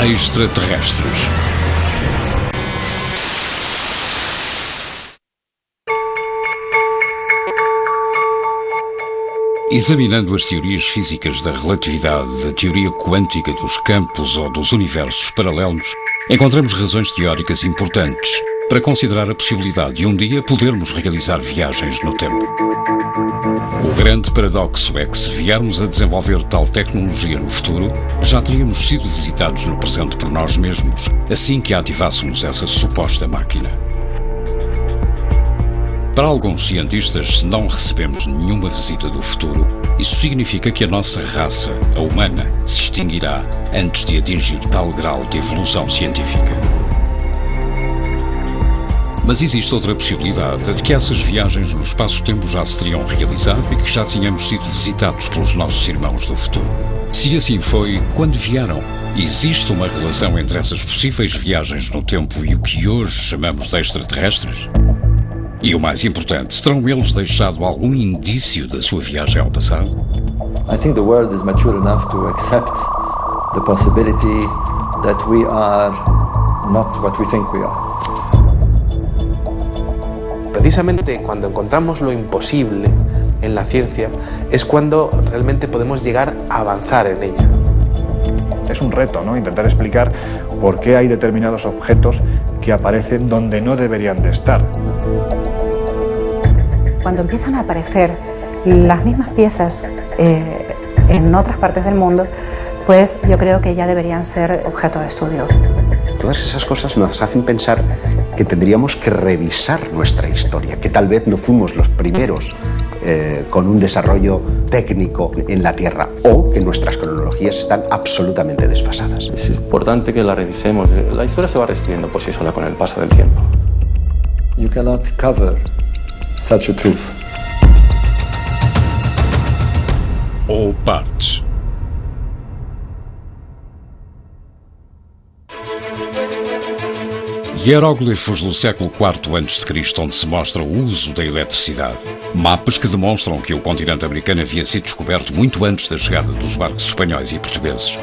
Extraterrestres. Examinando as teorias físicas da relatividade, da teoria quântica dos campos ou dos universos paralelos, encontramos razões teóricas importantes para considerar a possibilidade de um dia podermos realizar viagens no tempo. O grande paradoxo é que, se viermos a desenvolver tal tecnologia no futuro, já teríamos sido visitados no presente por nós mesmos, assim que ativássemos essa suposta máquina. Para alguns cientistas, se não recebemos nenhuma visita do futuro, isso significa que a nossa raça, a humana, se extinguirá antes de atingir tal grau de evolução científica. Mas existe outra possibilidade, a de que essas viagens no espaço-tempo já se teriam realizado e que já tínhamos sido visitados pelos nossos irmãos do futuro. Se assim foi, quando vieram? Existe uma relação entre essas possíveis viagens no tempo e o que hoje chamamos de extraterrestres? E o mais importante, terão eles deixado algum indício da sua viagem ao passado? I think the world is mature enough to accept the possibility that we are not what we think we are. Precisamente cuando encontramos lo imposible en la ciencia es cuando realmente podemos llegar a avanzar en ella. Es un reto, ¿no? Intentar explicar por qué hay determinados objetos que aparecen donde no deberían de estar. Cuando empiezan a aparecer las mismas piezas en otras partes del mundo, pues yo creo que ya deberían ser objeto de estudio. Todas esas cosas nos hacen pensar que tendríamos que revisar nuestra historia, que tal vez no fuimos los primeros con un desarrollo técnico en la Tierra, o que nuestras cronologías están absolutamente desfasadas. Es importante que la revisemos. La historia se va reescribiendo por sí sola con el paso del tiempo. You cannot cover such a truth. Ou partes. Hieróglifos do século IV a.C., onde se mostra o uso da eletricidade. Mapas que demonstram que o continente americano havia sido descoberto muito antes da chegada dos barcos espanhóis e portugueses.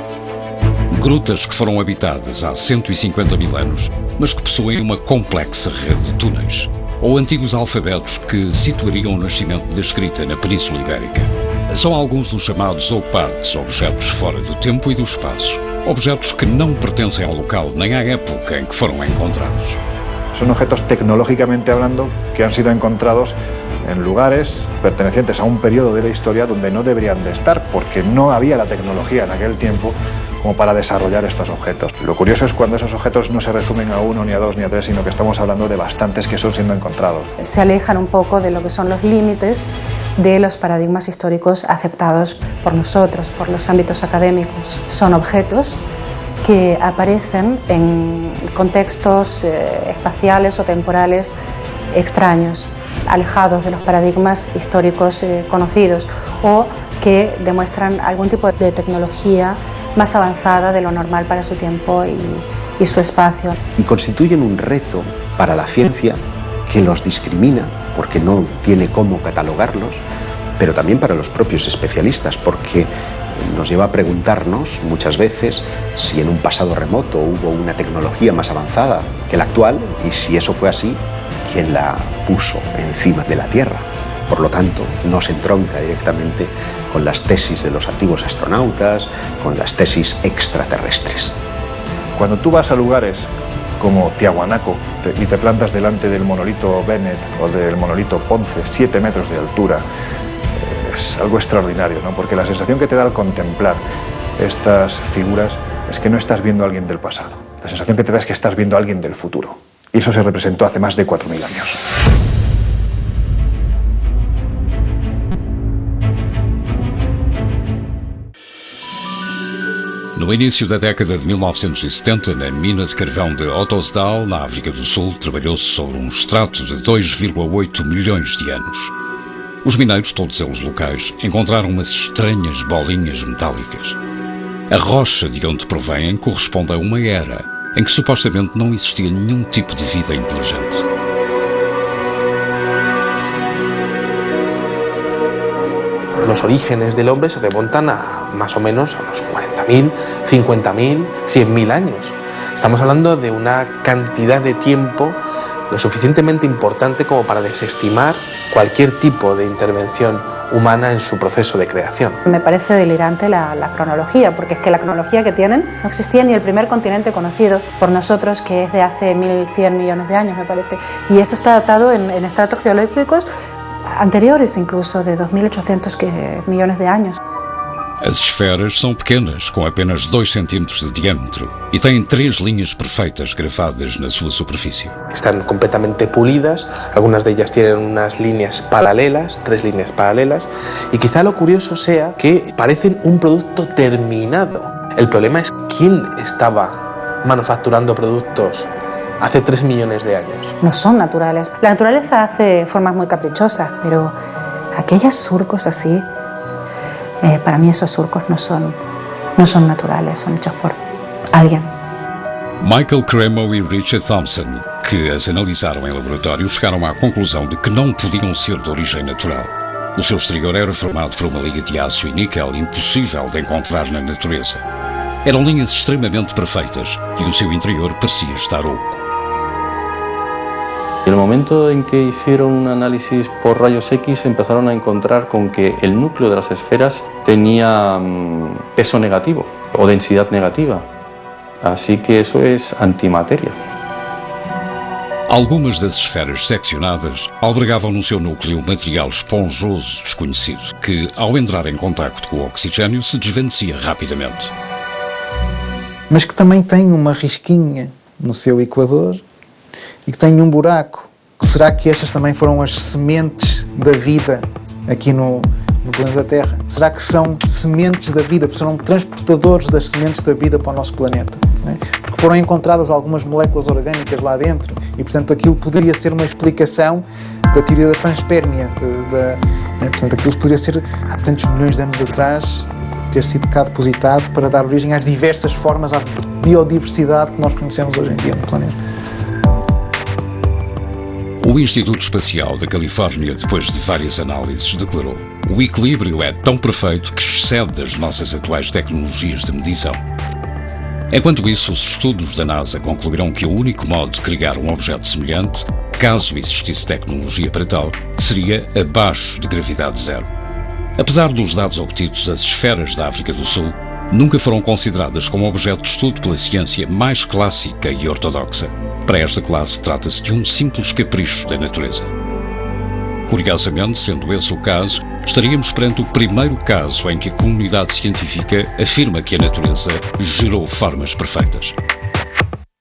Grutas que foram habitadas há 150 mil anos, mas que possuem uma complexa rede de túneis. Ou antigos alfabetos que situariam o nascimento da escrita na Península Ibérica. São alguns dos chamados OPARTs, objetos fora do tempo e do espaço. Objetos que não pertencem ao local nem à época em que foram encontrados. Son objetos tecnológicamente hablando que han sido encontrados en lugares pertenecientes a un periodo de la historia donde no deberían de estar, porque no había la tecnología en aquel tiempo como para desarrollar estos objetos. Lo curioso es cuando esos objetos no se resumen a uno, ni a dos, ni a tres, sino que estamos hablando de bastantes que son siendo encontrados. Se alejan un poco de lo que son los límites de los paradigmas históricos aceptados por nosotros, por los ámbitos académicos. Son objetos que aparecen en contextos espaciales o temporales extraños, alejados de los paradigmas históricos conocidos, o que demuestran algún tipo de tecnología más avanzada de lo normal para su tiempo y su espacio. Y constituyen un reto para la ciencia que los discrimina porque no tiene cómo catalogarlos, pero también para los propios especialistas, porque nos lleva a preguntarnos muchas veces si en un pasado remoto hubo una tecnología más avanzada que la actual, y si eso fue así, ¿quién la puso encima de la Tierra? Por lo tanto, no se entronca directamente con las tesis de los antiguos astronautas, con las tesis extraterrestres. Cuando tú vas a lugares como Tiahuanaco y te plantas delante del monolito Bennett o del monolito Ponce, 7 metros de altura, es algo extraordinario, ¿no? Porque la sensación que te da al contemplar estas figuras es que no estás viendo a alguien del pasado. La sensación que te da es que estás viendo a alguien del futuro. Y eso se representó hace más de 4.000 años. No início da década de 1970, na mina de carvão de Ottosdal, na África do Sul, trabalhou-se sobre um extrato de 2,8 milhões de anos. Os mineiros, todos eles locais, encontraram umas estranhas bolinhas metálicas. A rocha de onde provêm corresponde a uma era em que supostamente não existia nenhum tipo de vida inteligente. Los orígenes del hombre se remontan a más o menos a los 40.000, 50.000, 100.000 años. Estamos hablando de una cantidad de tiempo lo suficientemente importante como para desestimar cualquier tipo de intervención humana en su proceso de creación. Me parece delirante la cronología, porque es que la cronología que tienen no existía ni el primer continente conocido por nosotros, que es de hace 1.100 millones de años, me parece. Y esto está datado en estratos geológicos anteriores, incluso de 2.800 millones de años. As esferas são pequenas, com apenas 2 centímetros de diâmetro, e têm 3 linhas perfeitas gravadas na sua superfície. Están completamente pulidas, algunas de ellas tienen unas líneas paralelas, 3 líneas paralelas, y quizá lo curioso sea que parecen un producto terminado. El problema es quién estaba manufacturando productos hace 3 millones de años. No son naturales. La naturaleza hace formas muy caprichosas, pero aquellos surcos así, para mí esos surcos no son naturales, son hechos por alguien. Michael Cremo e Richard Thompson, que as analisaram em laboratório, chegaram à conclusão de que não podiam ser de origem natural. O seu exterior era formado por uma liga de aço e níquel impossível de encontrar na natureza. Eram linhas extremamente perfeitas e o seu interior parecia estar oco. En el momento en que hicieron un análisis por rayos X empezaron a encontrar con que el núcleo de las esferas tenía peso negativo o densidad negativa. Así que eso es antimateria. Algumas das esferas seccionadas albergavam no seu núcleo um material esponjoso desconhecido que, ao entrar em contacto com o oxigênio, se desvanecia rapidamente. Mas que também tem uma risquinha no seu equador e que tem um buraco. Será que estas também foram as sementes da vida aqui no planeta Terra? Será que são sementes da vida, porque são transportadores das sementes da vida para o nosso planeta? Não é? Porque foram encontradas algumas moléculas orgânicas lá dentro e, portanto, aquilo poderia ser uma explicação da teoria da panspermia. Portanto, aquilo poderia ser, há tantos milhões de anos atrás, ter sido cá depositado para dar origem às diversas formas, à biodiversidade que nós conhecemos hoje em dia no planeta. O Instituto Espacial da Califórnia, depois de várias análises, declarou: o equilíbrio é tão perfeito que excede as nossas atuais tecnologias de medição. Enquanto isso, os estudos da NASA concluíram que o único modo de criar um objeto semelhante, caso existisse tecnologia para tal, seria abaixo de gravidade zero. Apesar dos dados obtidos, as esferas da África do Sul nunca foram consideradas como objeto de estudo pela ciência mais clássica e ortodoxa. Para esta classe, trata-se de um simples capricho da natureza. Curiosamente, sendo esse o caso, estaríamos perante o primeiro caso em que a comunidade científica afirma que a natureza gerou formas perfeitas.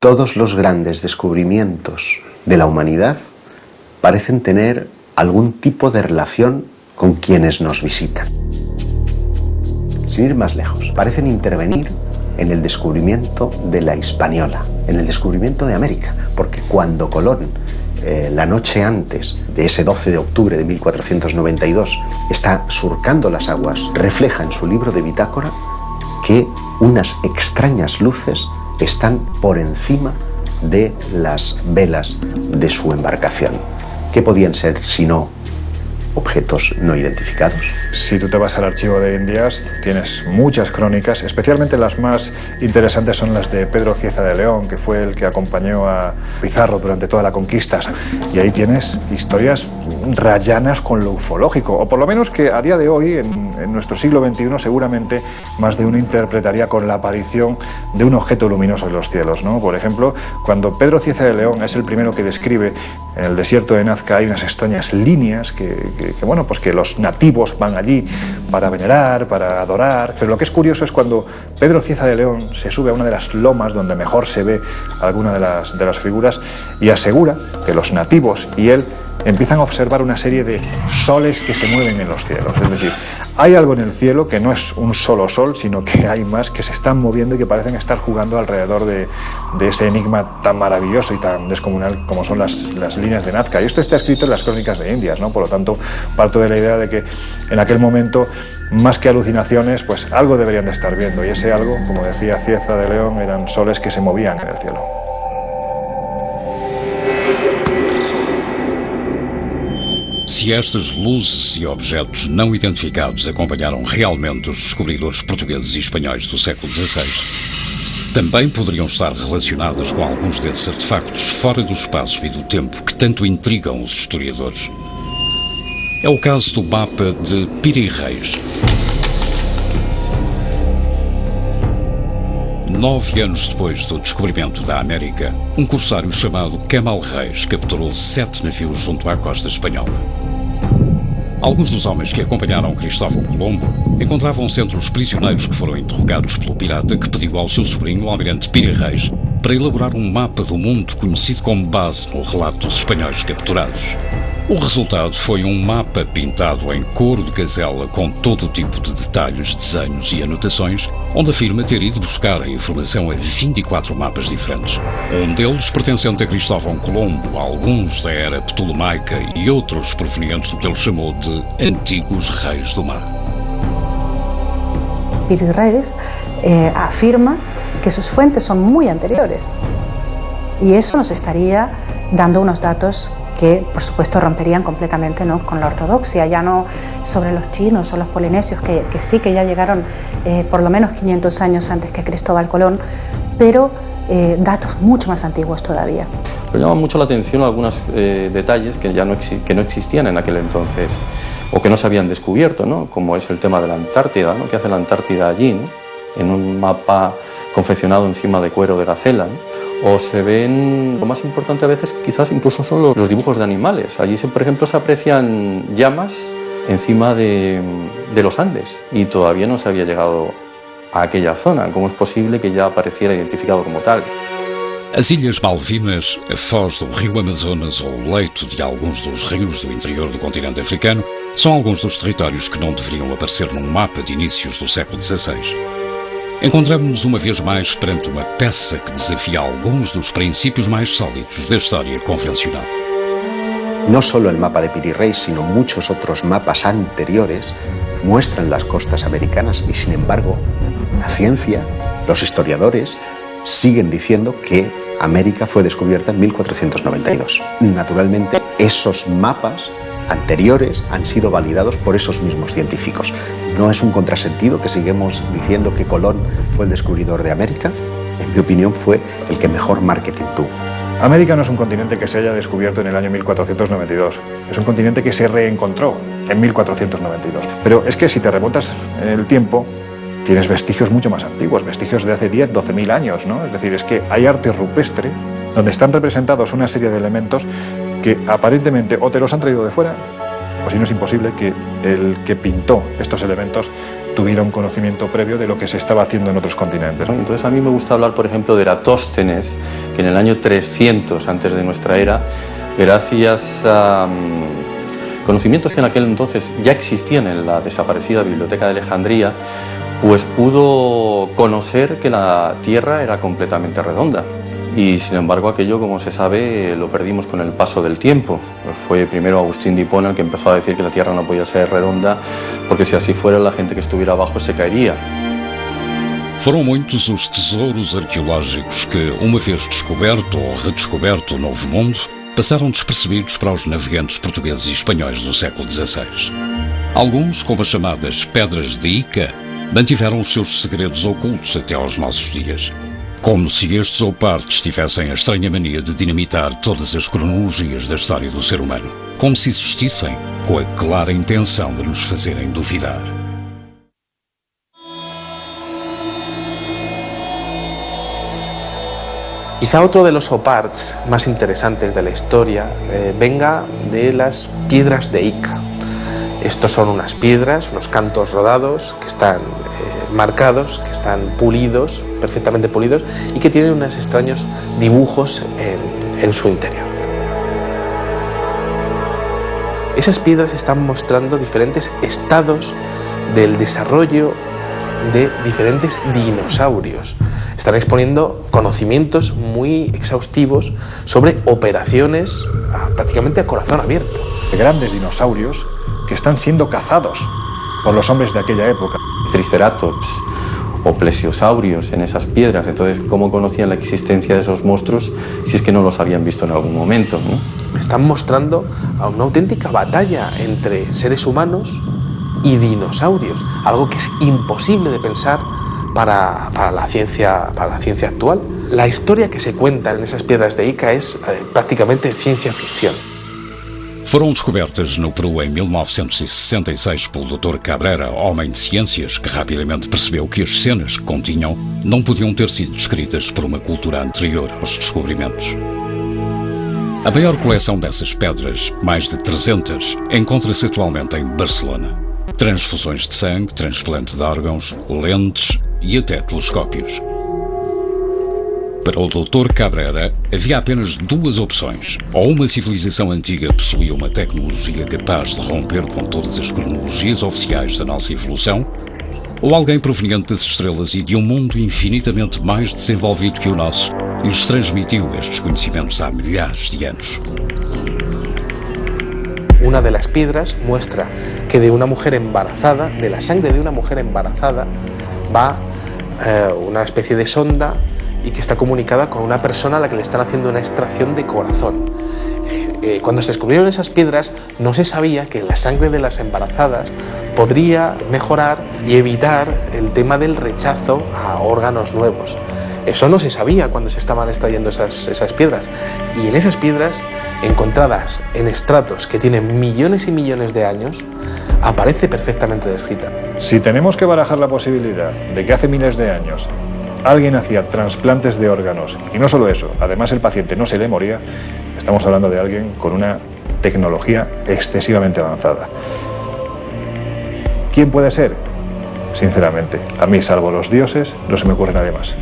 Todos los grandes descubrimientos de la humanidad parecen tener algún tipo de relación con quienes nos visitan. Sin ir más lejos, parecen intervenir en el descubrimiento de la Hispaniola, en el descubrimiento de América, porque cuando Colón, la noche antes de ese 12 de octubre de 1492, está surcando las aguas, refleja en su libro de bitácora que unas extrañas luces están por encima de las velas de su embarcación. ¿Qué podían ser sino objetos no identificados? Si tú te vas al archivo de Indias, tienes muchas crónicas, especialmente las más interesantes son las de Pedro Cieza de León, que fue el que acompañó a Pizarro durante toda la conquista. Y ahí tienes historias rayanas con lo ufológico, o por lo menos que a día de hoy, en nuestro siglo XXI, seguramente más de uno interpretaría con la aparición de un objeto luminoso en los cielos, ¿no? Por ejemplo, cuando Pedro Cieza de León es el primero que describe en el desierto de Nazca hay unas extrañas líneas que los nativos van allí para venerar, para adorar. Pero lo que es curioso es cuando Pedro Cieza de León se sube a una de las lomas donde mejor se ve alguna de las figuras y asegura que los nativos y él empiezan a observar una serie de soles que se mueven en los cielos. Es decir, hay algo en el cielo que no es un solo sol, sino que hay más que se están moviendo y que parecen estar jugando alrededor de ese enigma tan maravilloso y tan descomunal como son las líneas de Nazca. Y esto está escrito en las crónicas de Indias, ¿no? Por lo tanto, parto de la idea de que en aquel momento, más que alucinaciones, pues algo deberían de estar viendo. Y ese algo, como decía Cieza de León, eran soles que se movían en el cielo. se estas luzes e objetos não identificados acompanharam realmente os descobridores portugueses e espanhóis do século XVI. Também poderiam estar relacionadas com alguns desses artefactos fora do espaço e do tempo que tanto intrigam os historiadores. É o caso do mapa de Piri Reis. 9 anos depois do descobrimento da América, um corsário chamado Kemal Reis capturou 7 navios junto à costa espanhola. Alguns dos homens que acompanharam Cristóvão Colombo encontravam-se entre os prisioneiros que foram interrogados pelo pirata que pediu ao seu sobrinho, o almirante Piri Reis, para elaborar um mapa do mundo conhecido como base no relato dos espanhóis capturados. O resultado foi um mapa pintado em couro de gazela com todo o tipo de detalhes, desenhos e anotações, onde afirma ter ido buscar a informação a 24 mapas diferentes. Um deles pertencente a Cristóvão Colombo, alguns da era ptolomaica e outros provenientes do que ele chamou de antigos reis do mar. Piri Reis afirma que sus fuentes son muy anteriores y eso nos estaría dando unos datos que, por supuesto, romperían completamente, ¿no?, con la ortodoxia, ya no sobre los chinos o los polinesios, que sí que ya llegaron por lo menos 500 años antes que Cristóbal Colón, pero datos mucho más antiguos todavía. Pero llama mucho la atención algunos detalles que ya no existían en aquel entonces, o que no se habían descubierto, ¿no?, como es el tema de la Antártida, ¿no?, que hace la Antártida allí, ¿no?, en un mapa confeccionado encima de cuero de gacela, ¿no? O se ven, lo más importante a veces quizás incluso son los dibujos de animales. Allí, por ejemplo, se aprecian llamas encima de los Andes y todavía no se había llegado a aquella zona. ¿Cómo es posible que ya apareciera identificado como tal? As Ilhas Malvinas, a foz do rio Amazonas ou o leito de alguns dos rios do interior do continente africano são alguns dos territórios que não deveriam aparecer num mapa de inícios do século XVI. Encontramos-nos uma vez mais perante uma peça que desafia alguns dos princípios mais sólidos da história convencional. No solo el mapa de Piri Reis, sino muchos otros mapas anteriores muestran las costas americanas y, sin embargo, la ciencia, los historiadores, siguen diciendo que América fue descubierta en 1492. Naturalmente, esos mapas anteriores han sido validados por esos mismos científicos. No es un contrasentido que sigamos diciendo que Colón fue el descubridor de América. En mi opinión, fue el que mejor marketing tuvo. América no es un continente que se haya descubierto en el año 1492, es un continente que se reencontró en 1492. Pero es que si te remontas en el tiempo, tienes vestigios mucho más antiguos, vestigios de hace 10, 12.000 años, ¿no? Es decir, es que hay arte rupestre donde están representados una serie de elementos que aparentemente o te los han traído de fuera, o si no es imposible que el que pintó estos elementos tuviera un conocimiento previo de lo que se estaba haciendo en otros continentes. Entonces a mí me gusta hablar, por ejemplo, de Eratóstenes, que en el año 300 antes de nuestra era, gracias a conocimientos que en aquel entonces ya existían en la desaparecida Biblioteca de Alejandría, pues pudo conocer que la Tierra era completamente redonda. Y sin embargo aquello, como se sabe, lo perdimos con el paso del tiempo. Fue primero Agustín de Hipona el que empezó a decir que la Tierra no podía ser redonda, porque si así fuera la gente que estuviera abajo se caería. Foram muitos os tesouros arqueológicos que, uma vez descoberto ou redescoberto o Novo Mundo, passaram despercebidos para os navegantes portugueses e espanhóis do século XVI. Alguns, como as chamadas Pedras de Ica, mantiveram os seus segredos ocultos até aos nossos dias. Como se estes ou partes tivessem a estranha mania de dinamitar todas as cronologias da história do ser humano, como se existissem com a clara intenção de nos fazerem duvidar. Quizá otro de los oparts más interesantes de la historia venga de las piedras de Ica. Estos son unas piedras, unos cantos rodados que están marcados, que están pulidos, perfectamente pulidos, y que tienen unos extraños dibujos en su interior. Esas piedras están mostrando diferentes estados del desarrollo de diferentes dinosaurios. Están exponiendo conocimientos muy exhaustivos sobre operaciones prácticamente a corazón abierto. De grandes dinosaurios que están siendo cazados por los hombres de aquella época. Triceratops o plesiosaurios en esas piedras. Entonces, ¿cómo conocían la existencia de esos monstruos si es que no los habían visto en algún momento, ¿no? Están mostrando a una auténtica batalla entre seres humanos y dinosaurios, algo que es imposible de pensar para la ciencia actual. La historia que se cuenta en esas piedras de Ica es prácticamente ciencia ficción. Foram descobertas no Peru em 1966 pelo Dr. Cabrera, homem de ciências, que rapidamente percebeu que as cenas que continham não podiam ter sido descritas por uma cultura anterior aos descobrimentos. A maior coleção dessas pedras, mais de 300, encontra-se atualmente em Barcelona. Transfusões de sangue, transplante de órgãos, lentes e até telescópios. Para o Dr. Cabrera, havia apenas duas opções. Ou uma civilização antiga possuía uma tecnologia capaz de romper com todas as cronologias oficiais da nossa evolução, ou alguém proveniente das estrelas e de um mundo infinitamente mais desenvolvido que o nosso lhes transmitiu estes conhecimentos há milhares de anos. Una de las piedras muestra que de una mujer embarazada, de la sangre de una mujer embarazada, va una especie de sonda y que está comunicada con una persona a la que le están haciendo una extracción de corazón. Cuando se descubrieron esas piedras no se sabía que la sangre de las embarazadas podría mejorar y evitar el tema del rechazo a órganos nuevos. Eso no se sabía cuando se estaban extrayendo esas piedras. Y en esas piedras, encontradas en estratos que tienen millones y millones de años, aparece perfectamente descrita. Si tenemos que barajar la posibilidad de que hace miles de años alguien hacía trasplantes de órganos, y no solo eso, además el paciente no se le moría, estamos hablando de alguien con una tecnología excesivamente avanzada. ¿Quién puede ser? Sinceramente, a mí, salvo los dioses, no se me ocurre nadie más.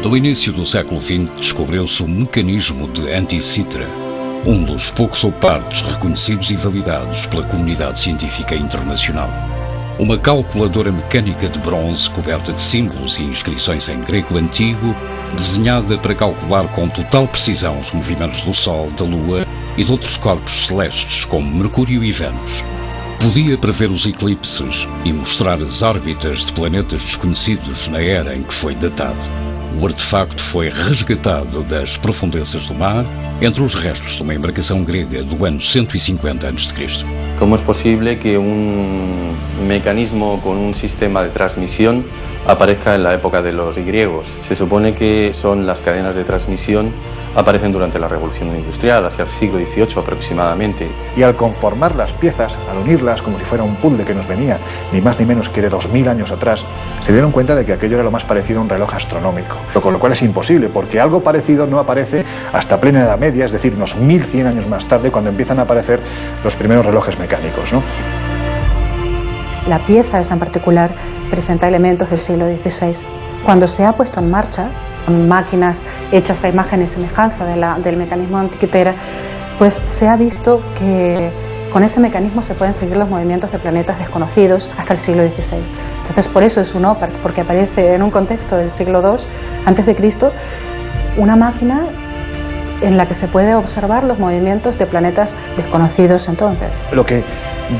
No início do século XX, descobriu-se o mecanismo de Antikythera, dos poucos partes reconhecidos e validados pela comunidade científica internacional. Uma calculadora mecânica de bronze coberta de símbolos e inscrições em grego antigo, desenhada para calcular com total precisão os movimentos do Sol, da Lua e de outros corpos celestes, como Mercúrio e Vênus. Podia prever os eclipses e mostrar as órbitas de planetas desconhecidos na era em que foi datado. O artefacto foi resgatado das profundezas do mar entre os restos de uma embarcação grega do ano 150 a.C. ¿Cómo es posible que un mecanismo con un sistema de transmisión aparezca en la época de los griegos? Se supone que son las cadenas de transmisión, aparecen durante la Revolución Industrial, hacia el siglo XVIII aproximadamente. Y al conformar las piezas, al unirlas como si fuera un puzzle que nos venía ni más ni menos que de 2000 años atrás, se dieron cuenta de que aquello era lo más parecido a un reloj astronómico, con lo cual es imposible, porque algo parecido no aparece hasta plena Edad Media, es decir, unos 1100 años más tarde, cuando empiezan a aparecer los primeros relojes mecánicos, ¿no? La pieza esa en particular presenta elementos del siglo XVI. Cuando se ha puesto en marcha, con máquinas hechas a imagen y semejanza del mecanismo de Antikythera, pues se ha visto que con ese mecanismo se pueden seguir los movimientos de planetas desconocidos hasta el siglo XVI. Entonces, por eso es un OPARC, porque aparece en un contexto del siglo II a.C. una máquina en la que se puede observar los movimientos de planetas desconocidos entonces. Lo que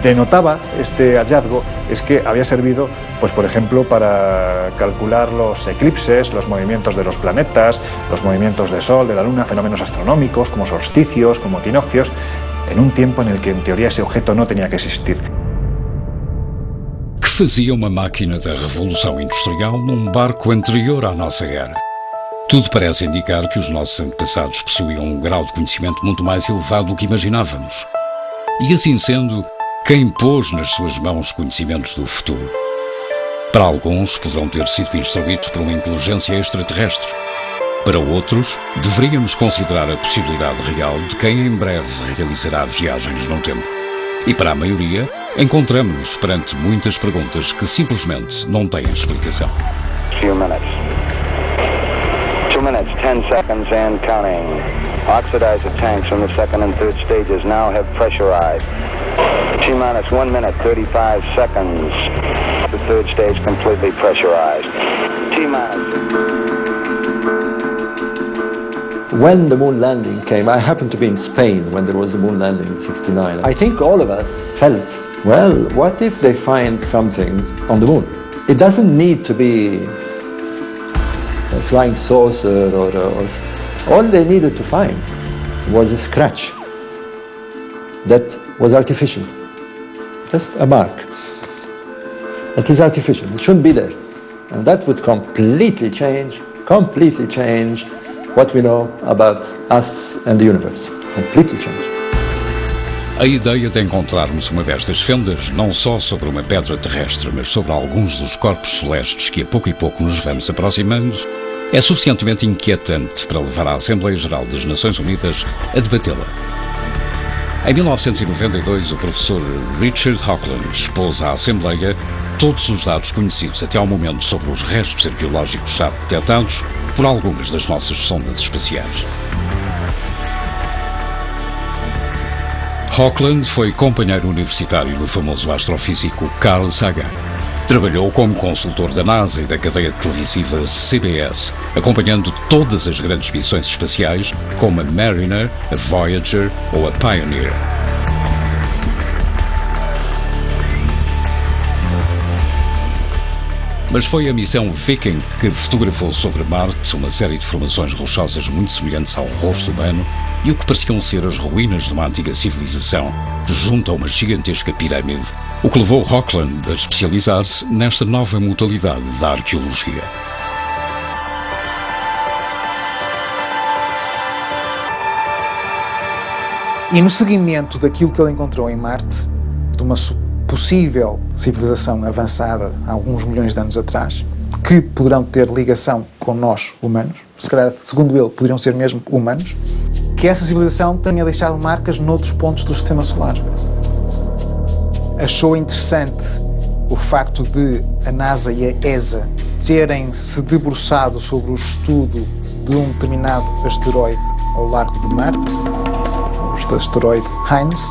denotaba este hallazgo es que había servido, pues por ejemplo, para calcular los eclipses, los movimientos de los planetas, los movimientos del Sol, de la Luna, fenómenos astronómicos como solsticios, como equinoccios, en un tiempo en el que en teoría ese objeto no tenía que existir. Que fazia uma máquina da Revolução Industrial num barco anterior à nossa era? Tudo parece indicar que os nossos antepassados possuíam um grau de conhecimento muito mais elevado do que imaginávamos. E assim sendo, quem pôs nas suas mãos conhecimentos do futuro? Para alguns, poderão ter sido instruídos por uma inteligência extraterrestre. Para outros, deveríamos considerar a possibilidade real de quem em breve realizará viagens no tempo. E para a maioria, encontramos-nos perante muitas perguntas que simplesmente não têm explicação. 2 minutes, 10 seconds and counting. Oxidizer tanks from the second and third stages now have pressurized. T-minus 1 minute, 35 seconds. The third stage completely pressurized. T-minus. When the moon landing came, I happened to be in Spain when there was the moon landing in 69. I think all of us felt, well, what if they find something on the moon? It doesn't need to be a flying saucer or all they needed to find was a scratch that was artificial, just a mark. It is artificial, it shouldn't be there. And that would completely change what we know about us and the universe. Completely change. A ideia de encontrarmos uma destas fendas não só sobre uma pedra terrestre, mas sobre alguns dos corpos celestes que a pouco e pouco nos vamos aproximando, é suficientemente inquietante para levar a Assembleia Geral das Nações Unidas a debatê-la. Em 1992, o professor Richard Hoagland expôs à Assembleia todos os dados conhecidos até ao momento sobre os restos arqueológicos já detectados por algumas das nossas sondas espaciais. Hoagland foi companheiro universitário do famoso astrofísico Carl Sagan. Trabalhou como consultor da NASA e da cadeia televisiva CBS, acompanhando todas as grandes missões espaciais, como a Mariner, a Voyager ou a Pioneer. Mas foi a missão Viking que fotografou sobre Marte uma série de formações rochosas muito semelhantes ao rosto humano e o que pareciam ser as ruínas de uma antiga civilização, junto a uma gigantesca pirâmide, o que levou Hoagland a especializar-se nesta nova modalidade da arqueologia. E no seguimento daquilo que ele encontrou em Marte, de uma possível civilização avançada há alguns milhões de anos atrás, que poderão ter ligação com nós, humanos, se calhar, segundo ele, poderiam ser mesmo humanos, que essa civilização tenha deixado marcas noutros pontos do Sistema Solar. Achou interessante o facto de a NASA e a ESA terem se debruçado sobre o estudo de um determinado asteroide ao largo de Marte, o asteroide Heinz,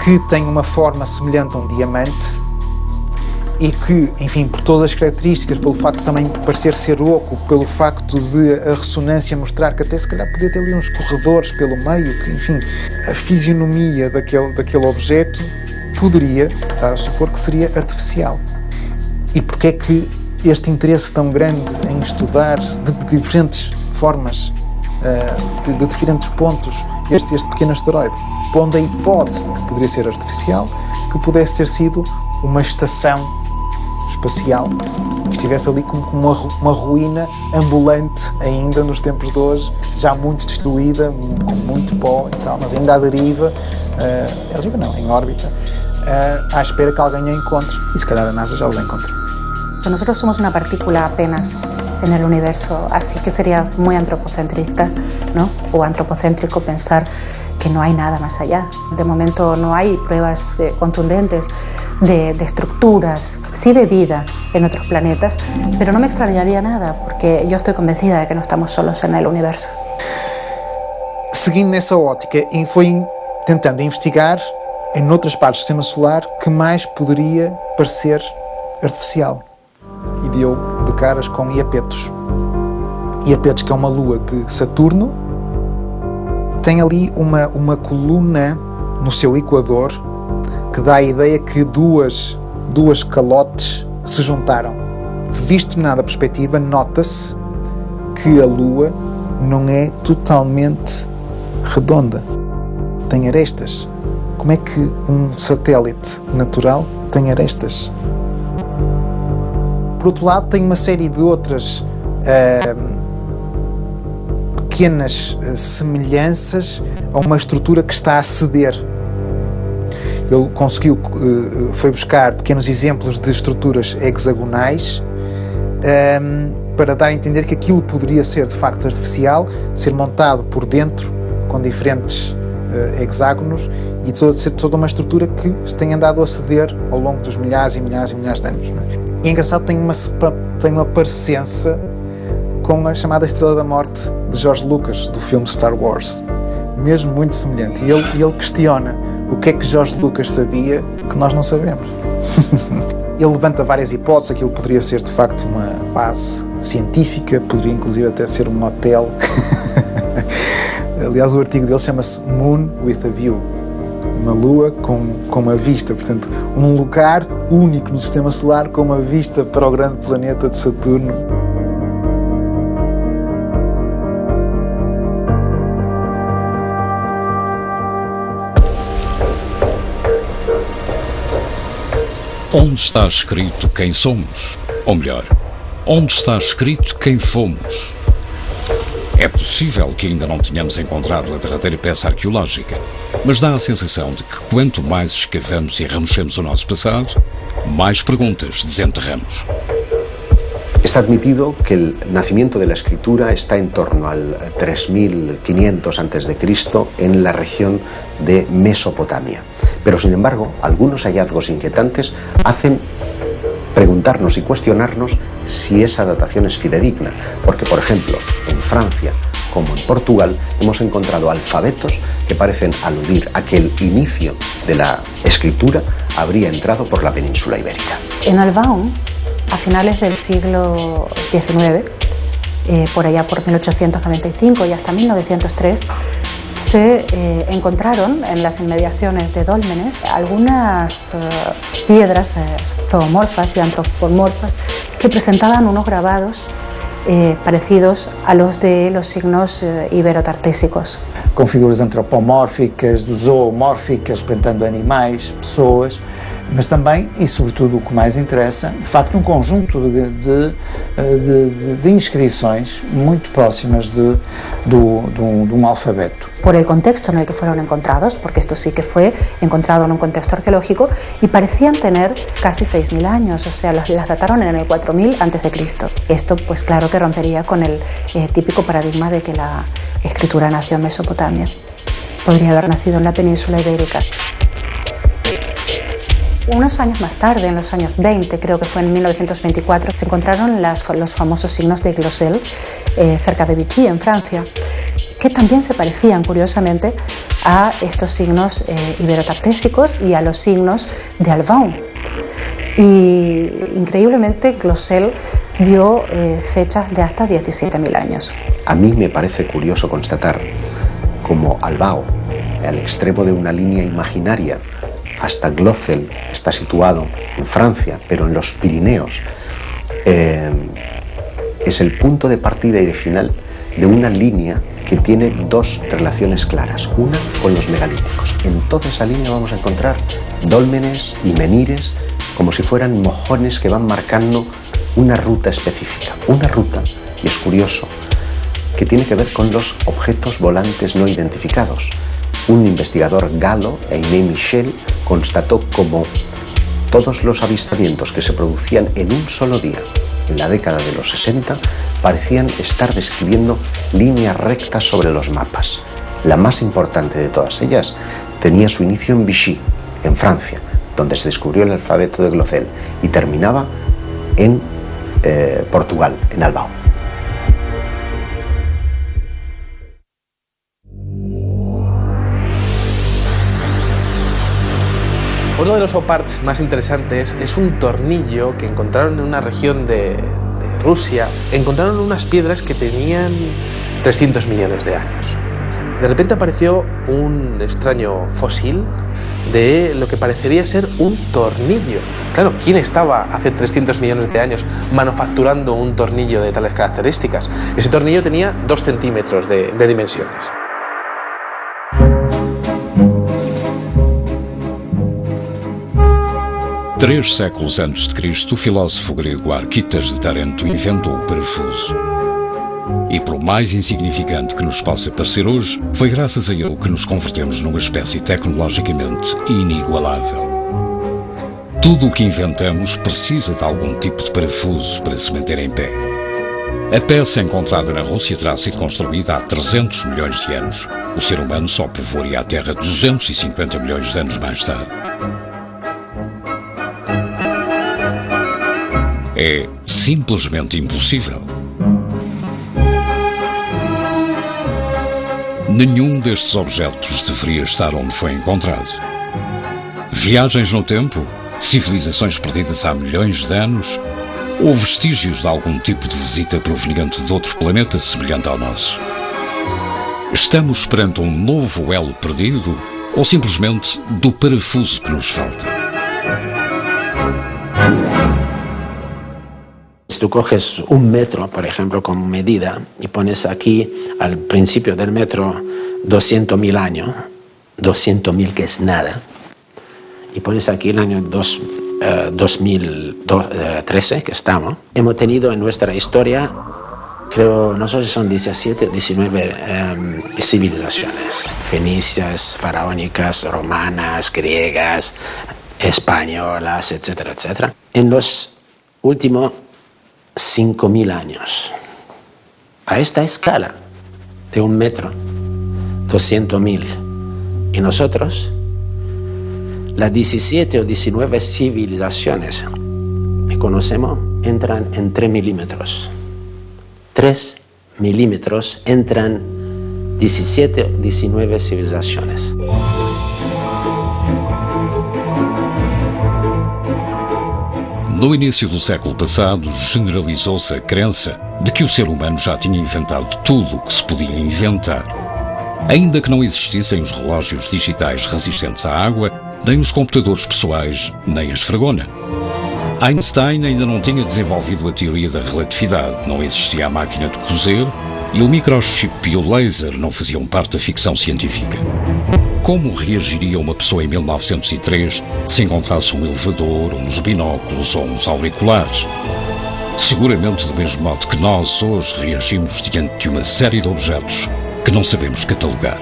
que tem uma forma semelhante a um diamante e que, enfim, por todas as características, pelo facto de também parecer ser oco, pelo facto de a ressonância mostrar que até se calhar podia ter ali uns corredores pelo meio, que, enfim, a fisionomia daquele objeto poderia estar a supor que seria artificial. E porquê é que este interesse tão grande em estudar de diferentes formas, de diferentes pontos, este pequeno asteroide, pondo a hipótese de que poderia ser artificial, que pudesse ter sido uma estação espacial, que estivesse ali como uma ruína ambulante ainda nos tempos de hoje, já muito destruída, com muito pó e tal, mas ainda à deriva, em órbita, à espera que alguém a encontre. E se calhar a NASA já os encontra. Nosotros somos una partícula apenas en el universo, así que sería muy antropocentrista, ¿no? O antropocéntrico pensar que no hay nada más allá. De momento no hay pruebas contundentes de estructuras, sí de vida en otros planetas, pero no me extrañaría nada porque yo estoy convencida de que no estamos solos en el universo. Seguindo nessa ótica, e foi tentando investigar em outras partes do Sistema Solar que mais poderia parecer artificial. E deu de caras com Iapetus. Iapetus, que é uma lua de Saturno, tem ali uma coluna no seu equador que dá a ideia que duas calotes se juntaram. Visto de determinada perspectiva, nota-se que a lua não é totalmente redonda. Tem arestas. Como é que um satélite natural tem arestas? Por outro lado, tem uma série de outras pequenas semelhanças a uma estrutura que está a ceder. Ele foi buscar pequenos exemplos de estruturas hexagonais para dar a entender que aquilo poderia ser de facto artificial, ser montado por dentro com diferentes hexágonos e ser toda uma estrutura que tem andado a ceder ao longo dos milhares e milhares e milhares de anos. E é engraçado, tem uma parecença com a chamada Estrela da Morte de George Lucas, do filme Star Wars. Mesmo muito semelhante. E ele questiona o que é que George Lucas sabia que nós não sabemos. Ele levanta várias hipóteses. Aquilo poderia ser, de facto, uma base científica, poderia inclusive até ser um hotel Aliás, o artigo dele chama-se Moon with a View, uma lua com uma vista, portanto, um lugar único no sistema solar com uma vista para o grande planeta de Saturno. Onde está escrito quem somos? Ou melhor, onde está escrito quem fomos? É possível que ainda não tenhamos encontrado a derradeira peça arqueológica, mas dá a sensação de que quanto mais escavamos e remochemos o nosso passado, más preguntas desenterramos. Está admitido que el nacimiento de la escritura está en torno al 3500 a.C. en la región de Mesopotamia. Pero, sin embargo, algunos hallazgos inquietantes hacen preguntarnos y cuestionarnos si esa datación es fidedigna. Porque, por ejemplo, en Francia como en Portugal hemos encontrado alfabetos que parecen aludir a que el inicio de la escritura habría entrado por la península ibérica. En Albaón, a finales del siglo XIX, por allá por 1895 y hasta 1903, se encontraron en las inmediaciones de Dólmenes algunas piedras zoomorfas y antropomorfas que presentaban unos grabados parecidos a los de los signos iberotartésicos. Com figuras antropomórficas, zoomórficas, representando animais, pessoas, mas também, e sobretudo o que mais interessa, de facto um conjunto de inscrições muito próximas de um alfabeto. Por el contexto en el que fueron encontrados, porque esto sí que fue encontrado en un contexto arqueológico, y parecían tener casi 6.000 años, o sea, las dataron en el 4000 a.C. Esto, pues claro que rompería con el típico paradigma de que la escritura nació en Mesopotamia. Podría haber nacido en la península ibérica. Unos años más tarde, en los años 20, creo que fue en 1924, se encontraron los famosos signos de Glosel cerca de Vichy, en Francia, que también se parecían, curiosamente, a estos signos iberotartésicos y a los signos de Albaón. Y, increíblemente, Glosel dio fechas de hasta 17.000 años. A mí me parece curioso constatar cómo Albao, al extremo de una línea imaginaria, hasta Glosel, está situado en Francia, pero en los Pirineos, es el punto de partida y de final de una línea que tiene dos relaciones claras. Una con los megalíticos. En toda esa línea vamos a encontrar dólmenes y menires como si fueran mojones que van marcando una ruta específica. Una ruta, y es curioso, que tiene que ver con los objetos volantes no identificados. Un investigador galo, Aimé Michel, constató como todos los avistamientos que se producían en un solo día en la década de los 60 parecían estar describiendo líneas rectas sobre los mapas. La más importante de todas ellas tenía su inicio en Vichy, en Francia, donde se descubrió el alfabeto de Glosel, y terminaba en Portugal, en Albao. Uno de los oparts más interesantes es un tornillo que encontraron en una región de Rusia. Encontraron unas piedras que tenían 300 millones de años. De repente apareció un extraño fósil de lo que parecería ser un tornillo. Claro, ¿quién estaba hace 300 millones de años manufacturando un tornillo de tales características? Ese tornillo tenía 2 centímetros de dimensiones. Três séculos antes de Cristo, o filósofo grego Arquitas de Tarento inventou o parafuso. E por mais insignificante que nos possa parecer hoje, foi graças a ele que nos convertemos numa espécie tecnologicamente inigualável. Tudo o que inventamos precisa de algum tipo de parafuso para se manter em pé. A peça encontrada na Rússia terá sido construída há 300 milhões de anos. O ser humano só povoaria a Terra 250 milhões de anos mais tarde. É simplesmente impossível. Nenhum destes objetos deveria estar onde foi encontrado. Viagens no tempo, civilizações perdidas há milhões de anos, ou vestígios de algum tipo de visita proveniente de outro planeta semelhante ao nosso. Estamos perante um novo elo perdido ou simplesmente do parafuso que nos falta? Si tú coges un metro, por ejemplo, como medida y pones aquí al principio del metro 200.000 años, 200.000 que es nada, y pones aquí el año 2013 que estamos, hemos tenido en nuestra historia, creo, no sé si son 17 o 19 civilizaciones, fenicias, faraónicas, romanas, griegas, españolas, etcétera, etcétera. En los últimos 5.000 años, a esta escala de un metro, 200.000, y nosotros, las 17 o 19 civilizaciones que conocemos entran en 3 milímetros. 3 milímetros entran 17 o 19 civilizaciones. No início do século passado, generalizou-se a crença de que o ser humano já tinha inventado tudo o que se podia inventar. Ainda que não existissem os relógios digitais resistentes à água, nem os computadores pessoais, nem a esfregona. Einstein ainda não tinha desenvolvido a teoria da relatividade, não existia a máquina de cozer e o microchip e o laser não faziam parte da ficção científica. Como reagiria uma pessoa em 1903 se encontrasse um elevador, uns binóculos ou uns auriculares? Seguramente do mesmo modo que nós hoje reagimos diante de uma série de objetos que não sabemos catalogar.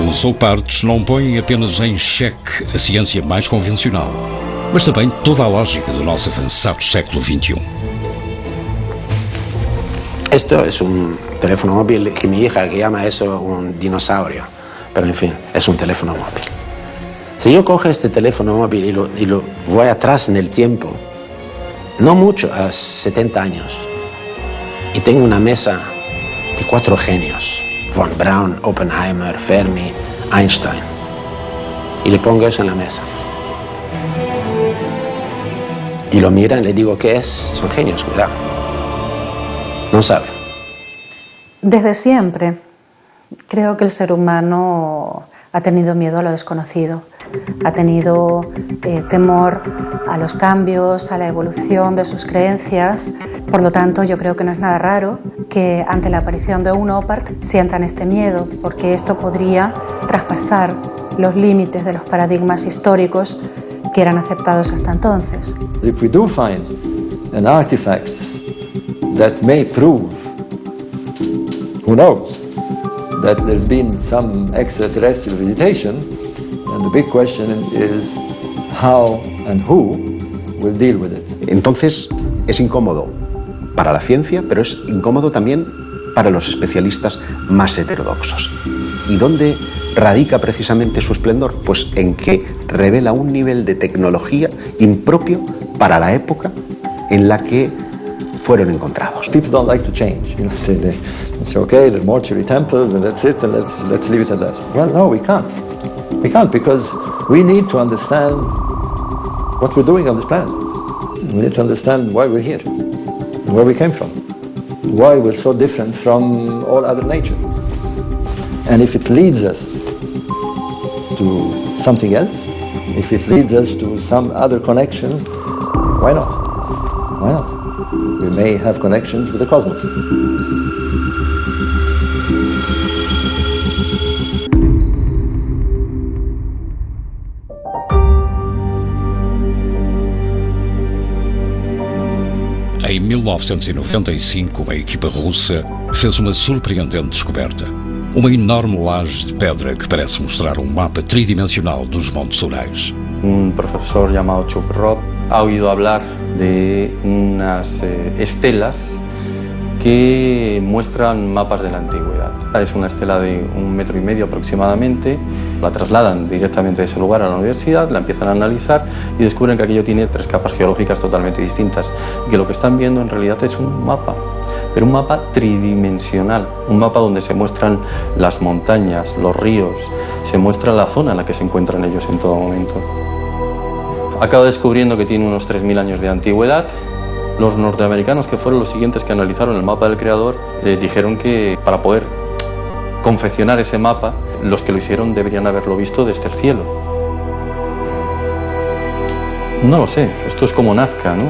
Os oupartes não põem apenas em xeque a ciência mais convencional, mas também toda a lógica do nosso avançado século XXI. Esto es un teléfono móvil que mi hija que llama eso un dinosaurio, pero en fin, es un teléfono móvil. Si yo cojo este teléfono móvil y lo voy atrás en el tiempo, no mucho, a 70 años, y tengo una mesa de 4 genios, von Braun, Oppenheimer, Fermi, Einstein, y le pongo eso en la mesa. Y lo miran y le digo, ¿qué es? Son genios, cuidado. No saben. Desde siempre creo que el ser humano ha tenido miedo a lo desconocido, ha tenido temor a los cambios, a la evolución de sus creencias. Por lo tanto, yo creo que no es nada raro que ante la aparición de un OPART sientan este miedo, porque esto podría traspasar los límites de los paradigmas históricos que eran aceptados hasta entonces. If we do find an artifact that may prove, who knows, that there's been some extraterrestrial visitation, and the big question is how and who will deal with it. Entonces es incómodo para la ciencia, pero es incómodo también para los especialistas más heterodoxos. ¿Y dónde radica precisamente su esplendor? Pues en que revela un nivel de tecnología impropio para la época en la que fueron encontrados. People don't like to change. You know, they say, okay, the mortuary temples, and that's it, and let's leave it at that. Well, no, we can't. We can't, because we need to understand what we're doing on this planet. We need to understand why we're here, and where we came from, why we're so different from all other nature. And if it leads us to something else, if it leads us to some other connection, why not? Why not? We may have connections with the cosmos. Em 1995, uma equipa russa fez uma surpreendente descoberta. Uma enorme laje de pedra que parece mostrar um mapa tridimensional dos Montes Urais. Un profesor llamado Chuck Robb ha oído hablar de unas estelas que muestran mapas de la antigüedad. Es una estela de 1,5 metros aproximadamente. La trasladan directamente de ese lugar a la universidad, la empiezan a analizar y descubren que aquello tiene 3 capas geológicas totalmente distintas. Y que lo que están viendo en realidad es un mapa, pero un mapa tridimensional, un mapa donde se muestran las montañas, los ríos, se muestra la zona en la que se encuentran ellos en todo momento. Acaba descubriendo que tiene unos 3.000 años de antigüedad. Los norteamericanos, que fueron los siguientes que analizaron el mapa del creador, dijeron que para poder confeccionar ese mapa, los que lo hicieron deberían haberlo visto desde el cielo. No lo sé, esto es como Nazca, ¿no?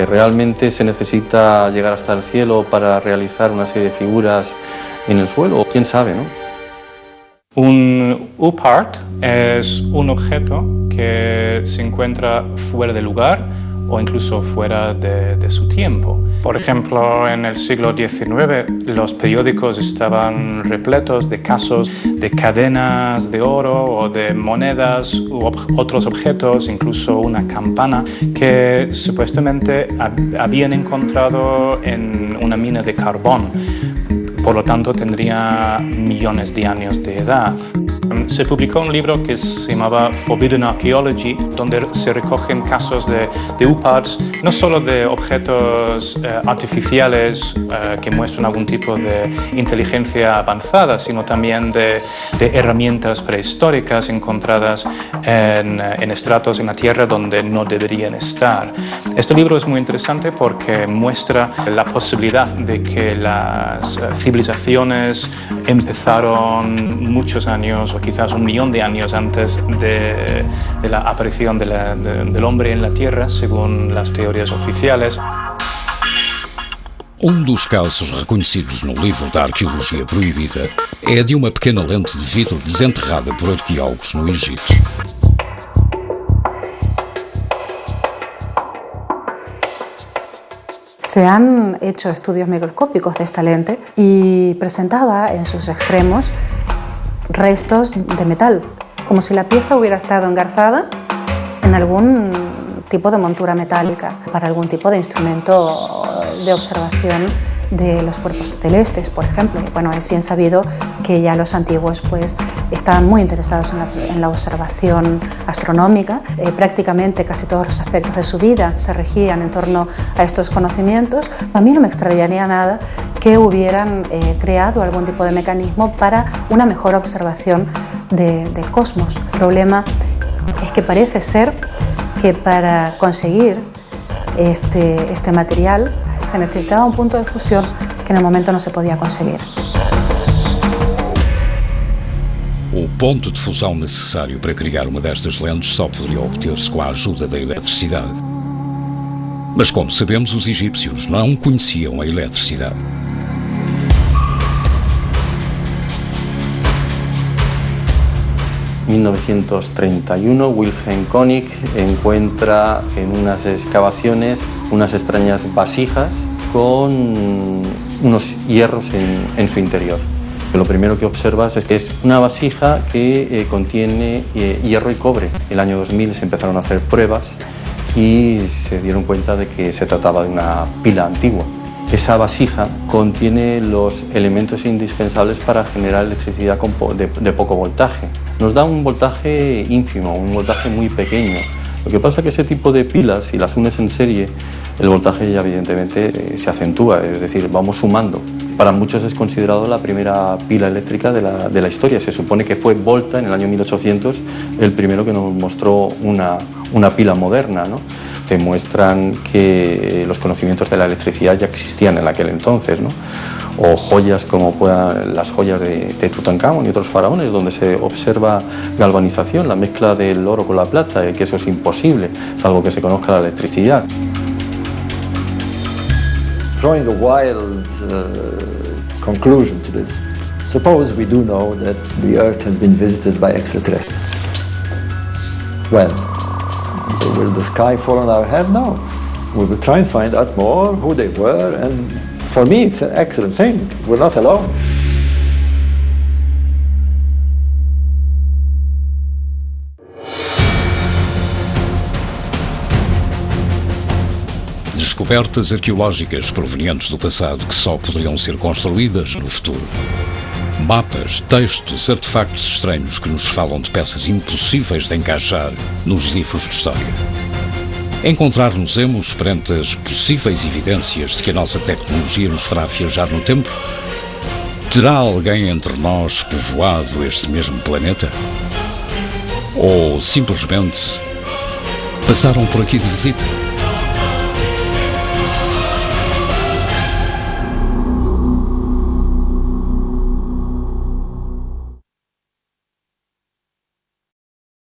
¿Realmente se necesita llegar hasta el cielo para realizar una serie de figuras en el suelo? ¿Quién sabe, no? Un UPART es un objeto que se encuentra fuera de lugar o incluso fuera de su tiempo. Por ejemplo, en el siglo XIX los periódicos estaban repletos de casos de cadenas de oro o de monedas u otros objetos, incluso una campana que supuestamente habían encontrado en una mina de carbón. Por lo tanto, tendría millones de años de edad. Se publicó un libro que se llamaba Forbidden Archaeology, donde se recogen casos de UPARTs, no solo de objetos artificiales que muestran algún tipo de inteligencia avanzada, sino también de herramientas prehistóricas encontradas en estratos en la Tierra donde no deberían estar. Este libro es muy interesante porque muestra la posibilidad de que las civilizaciones empezaron muchos años o quizás 1 millón de años antes de la aparición del hombre en la Tierra, según las teorías oficiales. Dos casos reconhecidos no livro da Arqueologia Proibida é de uma pequena lente de vidro desenterrada por arqueólogos no Egito. Se han hecho estudios microscópicos de esta lente y presentaba en sus extremos restos de metal, como si la pieza hubiera estado engarzada en algún tipo de montura metálica para algún tipo de instrumento de observación de los cuerpos celestes, por ejemplo. Bueno, es bien sabido que ya los antiguos pues estaban muy interesados en la observación astronómica. Prácticamente casi todos los aspectos de su vida se regían en torno a estos conocimientos. A mí no me extrañaría nada que hubieran creado algún tipo de mecanismo para una mejor observación del cosmos. El problema es que parece ser que para conseguir este material se necesitaba un punto de fusión que en el momento no se podía conseguir. O ponto de fusão necessário para criar uma destas lentes só poderia obter-se com a ajuda da eletricidade. Mas, como sabemos, os egípcios não conheciam a eletricidade. En 1931, Wilhelm König encuentra en unas excavaciones unas extrañas vasijas con unos hierros en su interior. Lo primero que observas es que es una vasija que contiene hierro y cobre. En el año 2000 se empezaron a hacer pruebas y se dieron cuenta de que se trataba de una pila antigua. Esa vasija contiene los elementos indispensables para generar electricidad de poco voltaje. Nos da un voltaje ínfimo, un voltaje muy pequeño. Lo que pasa es que ese tipo de pilas, si las unes en serie, el voltaje ya evidentemente se acentúa, es decir, vamos sumando. Para muchos es considerado la primera pila eléctrica de la historia. Se supone que fue Volta, en el año 1800, el primero que nos mostró una pila moderna, ¿no? Que muestran que los conocimientos de la electricidad ya existían en aquel entonces, ¿no? O joyas como las joyas de Tutankamón y otros faraones, donde se observa galvanización, la mezcla del oro con la plata, que eso es imposible, salvo que se conozca la electricidad. Drawing a wild conclusion to this, suppose we do know that the Earth has been visited by extraterrestrials. Well, will the sky fall on our head? No. We will try and find out more who they were, and for me it's an excellent thing. We're not alone. Descobertas arqueológicas provenientes do passado que só poderiam ser construídas no futuro. Mapas, textos, artefactos estranhos que nos falam de peças impossíveis de encaixar nos livros de história. Encontrar-nos-emos perante as possíveis evidências de que a nossa tecnologia nos fará viajar no tempo? Terá alguém entre nós povoado este mesmo planeta? Ou simplesmente passaram por aqui de visita?